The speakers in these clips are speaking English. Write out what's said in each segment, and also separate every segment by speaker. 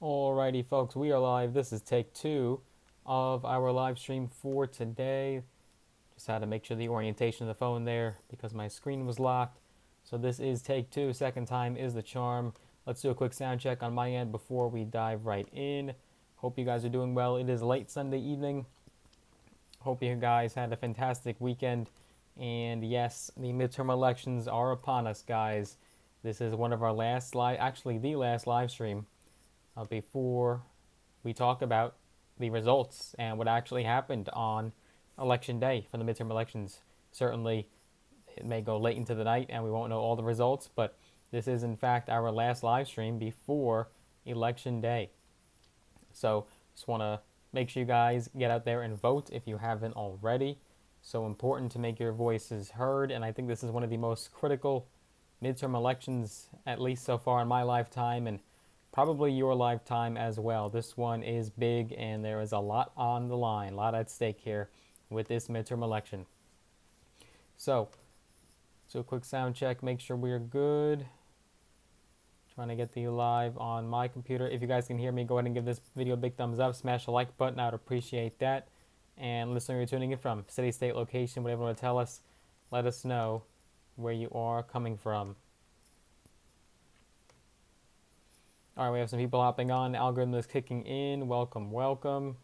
Speaker 1: Alrighty, folks, we are live. This is take two of our live stream for today. Just had to make sure the orientation of the phone there because my screen was locked. So this is take two. Second time is the charm. Let's do a quick sound check on my end before we dive right in. Hope you guys are doing well. It is late Sunday evening. Hope you guys had a fantastic weekend. And yes, the midterm elections are upon us, guys. This is one of our last actually the last live stream before we talk about the results and what actually happened on election day for the midterm elections. Certainly, it may go late into the night and we won't know all the results, but this is in fact our last live stream before election day. So just want to make sure you guys get out there and vote if you haven't already. So important to make your voices heard, and I think this is one of the most critical midterm elections, at least so far in my lifetime, and probably your lifetime as well. This one is big, and there is a lot on the line, a lot at stake here with this midterm election. So a quick sound check, make sure we're good. Trying to get the live on my computer. If you guys can hear me, go ahead and give this video a big thumbs up. Smash the like button. I would appreciate that. And listener, you're tuning in from city, state, location, whatever you want to tell us. Let us know where you are coming from. All right, we have some people hopping on. The algorithm is kicking in. Welcome, welcome.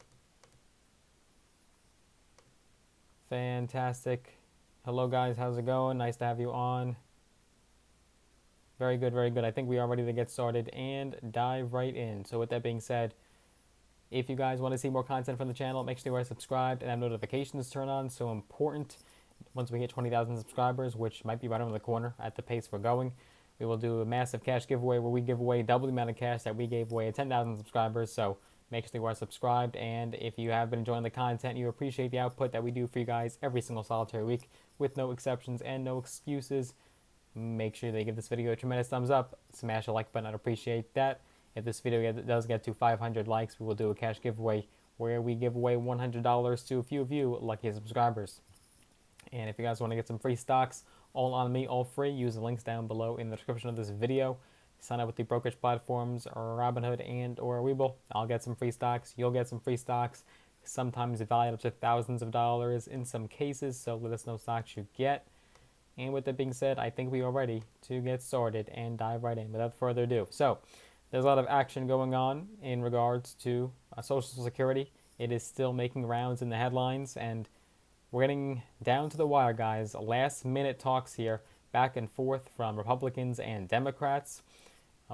Speaker 1: Fantastic. Hello, guys. How's it going? Nice to have you on. Very good, very good. I think we are ready to get started and dive right in. So with that being said, if you guys want to see more content from the channel, make sure you are subscribed and have notifications turned on. So important. Once we hit 20,000 subscribers, which might be right around the corner at the pace we're going, we will do a massive cash giveaway where we give away double the amount of cash that we gave away at 10,000 subscribers. So make sure you are subscribed. And if you have been enjoying the content, you appreciate the output that we do for you guys every single solitary week with no exceptions and no excuses, make sure they give this video a tremendous thumbs up. Smash a like button. I'd appreciate that. If this video does get to 500 likes, we will do a cash giveaway where we give away $100 to a few of you lucky subscribers. And if you guys want to get some free stocks, all on me, all free, use the links down below in the description of this video. Sign up with the brokerage platforms or Robinhood and or Webull. I'll get some free stocks. You'll get some free stocks. Sometimes valued up to thousands of dollars in some cases. So let us know stocks you get. And with that being said, I think we are ready to get started and dive right in without further ado. So there's a lot of action going on in regards to Social Security. It is still making rounds in the headlines, and we're getting down to the wire, guys. Last minute talks here, back and forth from Republicans and Democrats.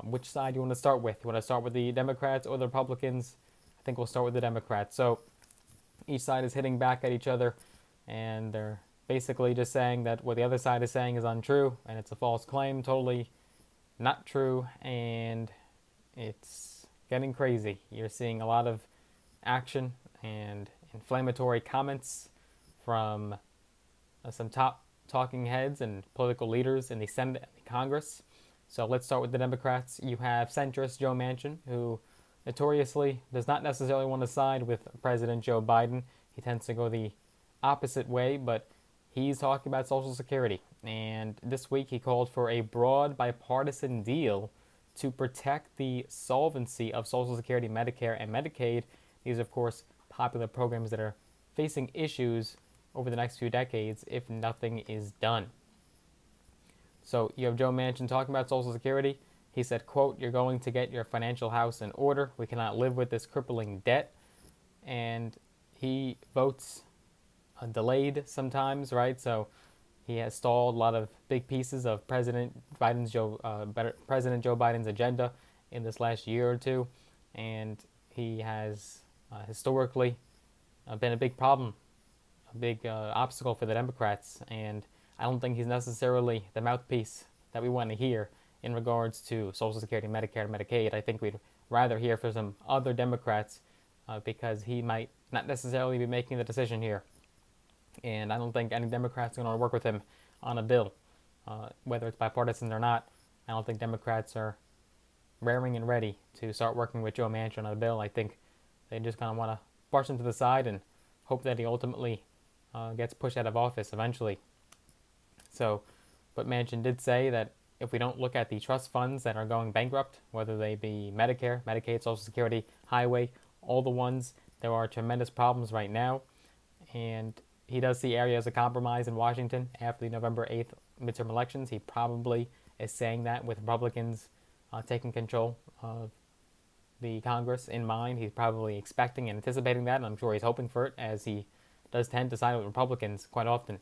Speaker 1: Which side do you want to start with? You want to start with the Democrats or the Republicans? I think we'll start with the Democrats. So each side is hitting back at each other, and they're basically just saying that what the other side is saying is untrue, and it's a false claim, totally not true, and it's getting crazy. You're seeing a lot of action and inflammatory comments from some top talking heads and political leaders in the Senate and the Congress. So let's start with the Democrats. You have centrist Joe Manchin, who notoriously does not necessarily want to side with President Joe Biden. He tends to go the opposite way, but he's talking about Social Security. And this week he called for a broad bipartisan deal to protect the solvency of Social Security, Medicare, and Medicaid. These are, of course, popular programs that are facing issues over the next few decades if nothing is done. So you have Joe Manchin talking about Social Security. He said, quote, "You're going to get your financial house in order. We cannot live with this crippling debt." And he votes delayed sometimes, right? So he has stalled a lot of big pieces of President Joe Biden's agenda in this last year or two, and he has historically been a big problem, a big obstacle for the Democrats, and I don't think he's necessarily the mouthpiece that we want to hear in regards to Social Security, Medicare, and Medicaid. I think we'd rather hear from some other Democrats because he might not necessarily be making the decision here. And I don't think any Democrats are going to work with him on a bill, whether it's bipartisan or not. I don't think Democrats are raring and ready to start working with Joe Manchin on a bill. I think they just kind of want to brush him to the side and hope that he ultimately gets pushed out of office eventually. So, but Manchin did say that if we don't look at the trust funds that are going bankrupt, whether they be Medicare, Medicaid, Social Security, Highway, all the ones, there are tremendous problems right now. And he does see areas of compromise in Washington after the November 8th midterm elections. He probably is saying that with Republicans taking control of the Congress in mind. He's probably expecting and anticipating that, and I'm sure he's hoping for it, as he does tend to side with Republicans quite often.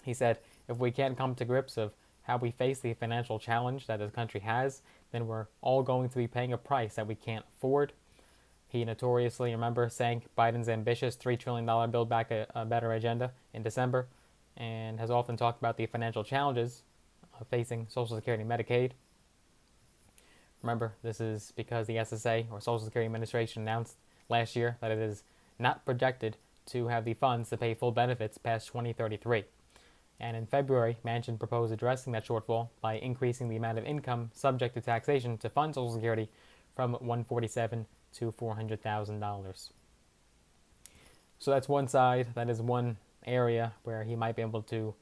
Speaker 1: He said, if we can't come to grips of how we face the financial challenge that this country has, then we're all going to be paying a price that we can't afford. He notoriously, remember, sank Biden's ambitious $3 trillion Build Back a Better agenda in December, and has often talked about the financial challenges facing Social Security and Medicaid. Remember, this is because the SSA, or Social Security Administration, announced last year that it is not projected to have the funds to pay full benefits past 2033. And in February, Manchin proposed addressing that shortfall by increasing the amount of income subject to taxation to fund Social Security from $147,000 to $400,000. So that's one side. That is one area where he might be able to,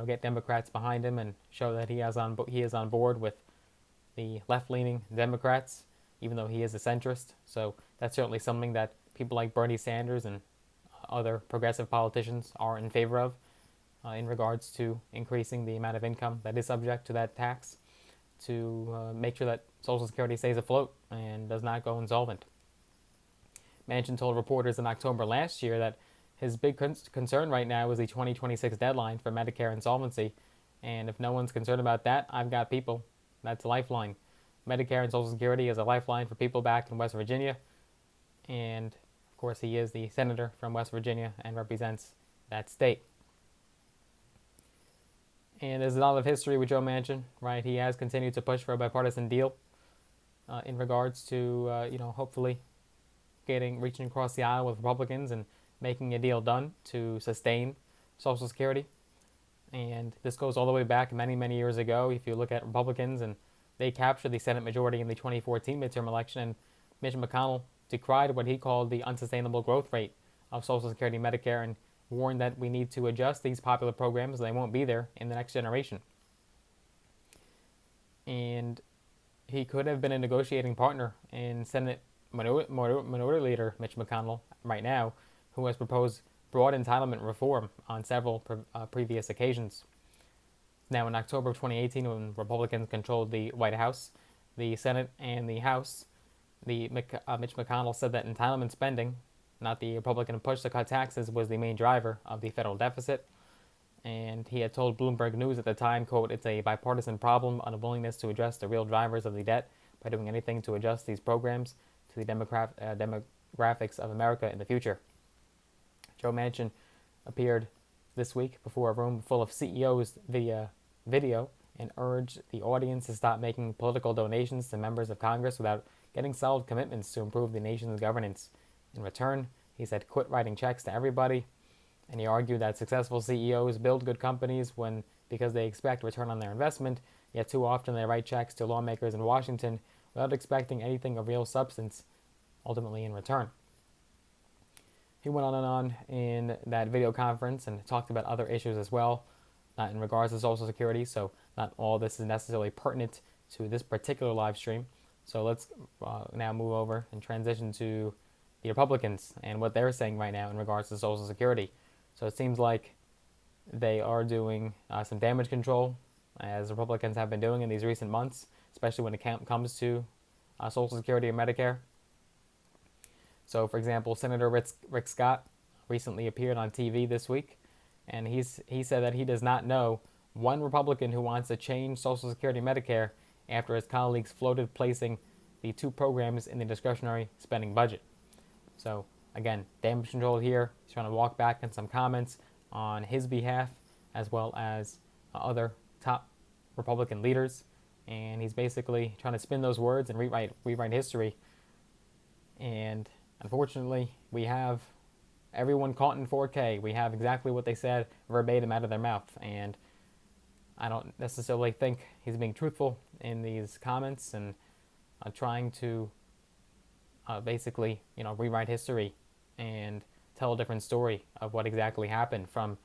Speaker 1: get Democrats behind him and show that he is on board with the left-leaning Democrats, even though he is a centrist. So that's certainly something that people like Bernie Sanders and other progressive politicians are in favor of, in regards to increasing the amount of income that is subject to that tax, to make sure that Social Security stays afloat and does not go insolvent. Manchin told reporters in October last year that his big concern right now is the 2026 deadline for Medicare insolvency, and if no one's concerned about that, I've got people. That's a lifeline. Medicare and Social Security is a lifeline for people back in West Virginia, and of course he is the senator from West Virginia and represents that state. And there's a lot of history with Joe Manchin, right? He has continued to push for a bipartisan deal in regards to, hopefully reaching across the aisle with Republicans and making a deal done to sustain Social Security. And this goes all the way back many, many years ago. If you look at Republicans, and they captured the Senate majority in the 2014 midterm election, and Mitch McConnell decried what he called the unsustainable growth rate of Social Security and Medicare, and warned that we need to adjust these popular programs. They won't be there in the next generation. And he could have been a negotiating partner in Senate Minority Leader Mitch McConnell right now, who has proposed broad entitlement reform on several previous occasions. Now, in October of 2018, when Republicans controlled the White House, the Senate, and the House, Mitch McConnell said that entitlement spending, not the Republican push to cut taxes, was the main driver of the federal deficit. And he had told Bloomberg News at the time, quote, "It's a bipartisan problem, unwillingness to address the real drivers of the debt by doing anything to adjust these programs to the demographics of America in the future." Joe Manchin appeared this week before a room full of CEOs via video and urged the audience to stop making political donations to members of Congress without getting solid commitments to improve the nation's governance. In return, he said, quit writing checks to everybody. And he argued that successful CEOs build good companies because they expect return on their investment, yet too often they write checks to lawmakers in Washington without expecting anything of real substance, ultimately in return. He went on and on in that video conference and talked about other issues as well, not in regards to Social Security, so not all this is necessarily pertinent to this particular live stream. So let's now move over and transition to the Republicans and what they're saying right now in regards to Social Security. So it seems like they are doing some damage control, as Republicans have been doing in these recent months, especially when it comes to Social Security and Medicare. So, for example, Senator Rick Scott recently appeared on TV this week, and he said that he does not know one Republican who wants to change Social Security and Medicare after his colleagues floated placing the two programs in the discretionary spending budget. So, again, damage control here. He's trying to walk back in some comments on his behalf, as well as other top Republican leaders, and he's basically trying to spin those words and rewrite history. And unfortunately, we have everyone caught in 4K. We have exactly what they said verbatim out of their mouth, and I don't necessarily think he's being truthful in these comments and trying to basically, rewrite history and tell a different story of what exactly happened from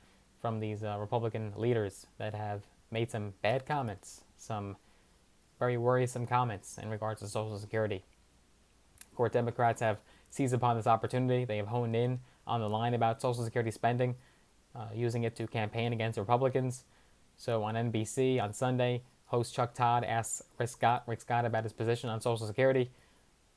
Speaker 1: these Republican leaders that have made some bad comments, some very worrisome comments in regards to Social Security. Of course, Democrats have seized upon this opportunity. They have honed in on the line about Social Security spending, using it to campaign against Republicans. So on NBC on Sunday, host Chuck Todd asks Rick Scott about his position on Social Security.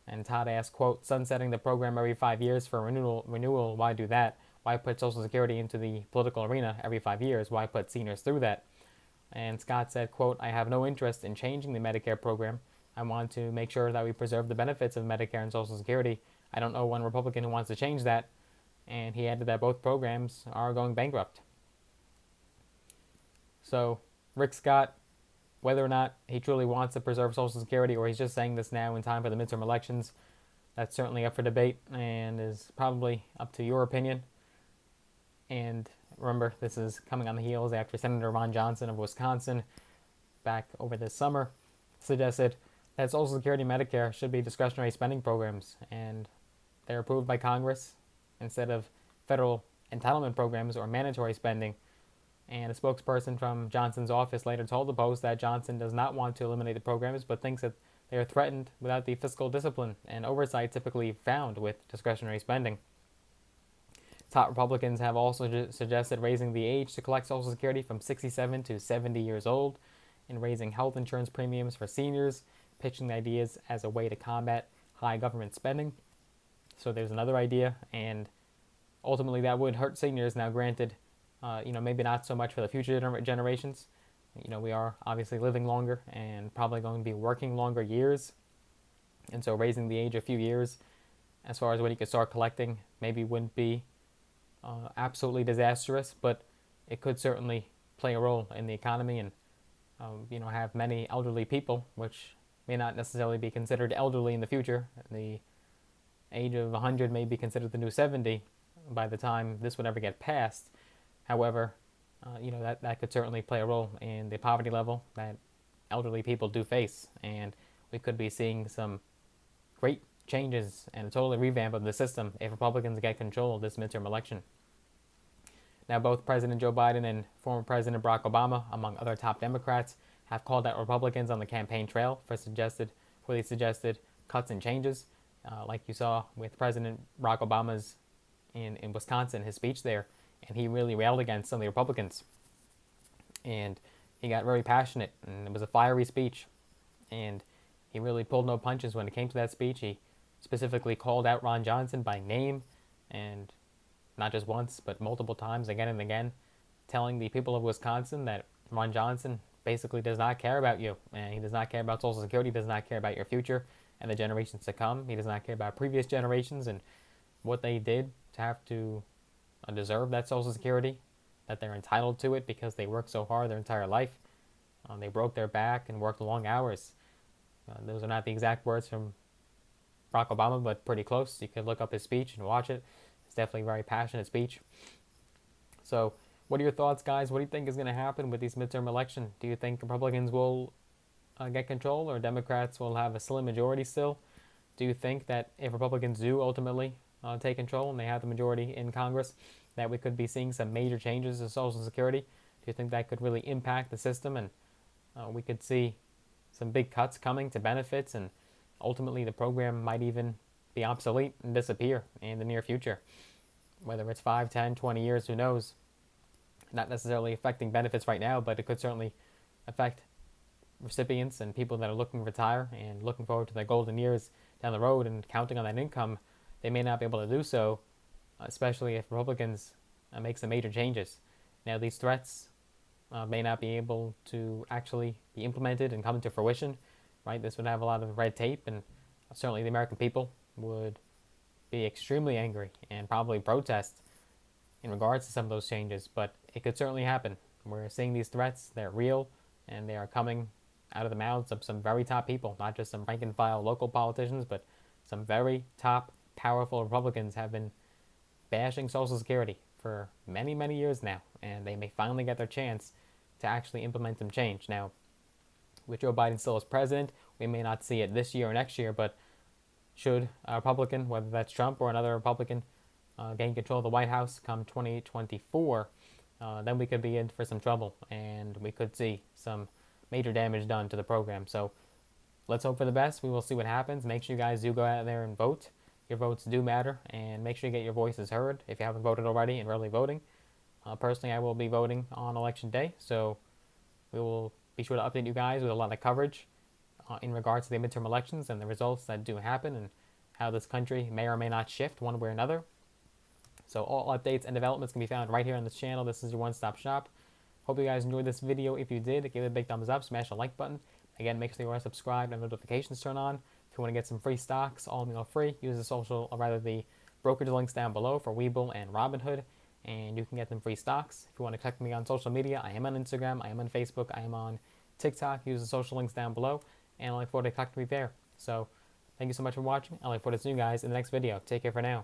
Speaker 1: And Todd asked, quote, sunsetting the program every 5 years for renewal, why do that? Why put Social Security into the political arena every 5 years? Why put seniors through that? And Scott said, quote, I have no interest in changing the Medicare program. I want to make sure that we preserve the benefits of Medicare and Social Security. I don't know one Republican who wants to change that. And he added that both programs are going bankrupt. So Rick Scott, whether or not he truly wants to preserve Social Security or he's just saying this now in time for the midterm elections, that's certainly up for debate and is probably up to your opinion. And remember, this is coming on the heels after Senator Ron Johnson of Wisconsin, back over this summer, suggested that Social Security and Medicare should be discretionary spending programs, and they're approved by Congress instead of federal entitlement programs or mandatory spending. And a spokesperson from Johnson's office later told the Post that Johnson does not want to eliminate the programs, but thinks that they are threatened without the fiscal discipline and oversight typically found with discretionary spending. Top Republicans have also suggested raising the age to collect Social Security from 67 to 70 years old and raising health insurance premiums for seniors, pitching the ideas as a way to combat high government spending. So there's another idea, and ultimately that would hurt seniors. Now, granted, maybe not so much for the future generations. We are obviously living longer and probably going to be working longer years. And so raising the age a few years as far as when you could start collecting maybe wouldn't be absolutely disastrous, but it could certainly play a role in the economy and, have many elderly people, which may not necessarily be considered elderly in the future. The age of 100 may be considered the new 70 by the time this would ever get passed. However, that could certainly play a role in the poverty level that elderly people do face. And we could be seeing some great changes and a total revamp of the system if Republicans get control of this midterm election. Now, both President Joe Biden and former President Barack Obama, among other top Democrats, have called out Republicans on the campaign trail for the suggested cuts and changes, like you saw with President Barack Obama's in Wisconsin, his speech there. And he really railed against some of the Republicans. And he got very passionate, and it was a fiery speech. And he really pulled no punches when it came to that speech. He specifically called out Ron Johnson by name, and not just once, but multiple times, again and again, telling the people of Wisconsin that Ron Johnson basically does not care about you. And he does not care about Social Security, does not care about your future and the generations to come. He does not care about previous generations and what they did to have to deserve that Social Security, that they're entitled to it because they worked so hard their entire life. They broke their back and worked long hours. Those are not the exact words from Barack Obama, but pretty close. You could look up his speech and watch it. It's definitely a very passionate speech. So what are your thoughts, guys? What do you think is going to happen with these midterm elections? Do you think Republicans will get control, or Democrats will have a slim majority still? Do you think that if Republicans do ultimately take control and they have the majority in Congress, that we could be seeing some major changes to Social Security? Do you think that could really impact the system and we could see some big cuts coming to benefits, and ultimately the program might even be obsolete and disappear in the near future? Whether it's 5, 10, 20 years, who knows? Not necessarily affecting benefits right now, but it could certainly affect recipients and people that are looking to retire and looking forward to their golden years down the road and counting on that income. They may not be able to do so, especially if Republicans make some major changes. Now, these threats may not be able to actually be implemented and come into fruition, right? This would have a lot of red tape, and certainly the American people would be extremely angry and probably protest in regards to some of those changes, but it could certainly happen. We're seeing these threats, they're real, and they are coming out of the mouths of some very top people, not just some rank and file local politicians, but some very top, powerful Republicans have been bashing Social Security for many, many years now, and they may finally get their chance to actually implement some change. Now, with Joe Biden still as president, we may not see it this year or next year, but should a Republican, whether that's Trump or another Republican, gain control of the White House come 2024, then we could be in for some trouble, and we could see some major damage done to the program. So let's hope for the best. We will see what happens. Make sure you guys do go out there and vote. Your votes do matter, and make sure you get your voices heard if you haven't voted already and early voting. Personally, I will be voting on election day, so we will be sure to update you guys with a lot of coverage in regards to the midterm elections and the results that do happen and how this country may or may not shift one way or another. So all updates and developments can be found right here on this channel. This is your one-stop shop. Hope you guys enjoyed this video. If you did, give it a big thumbs up, smash the like button. Again, make sure you are subscribed and notifications turn on. If you want to get some free stocks, all email free, use the brokerage links down below for Webull and Robinhood, and you can get them free stocks. If you want to connect me on social media, I am on Instagram, I am on Facebook, I am on TikTok. Use the social links down below, and I look forward to connecting with you there. So thank you so much for watching. I look forward to seeing you guys in the next video. Take care for now.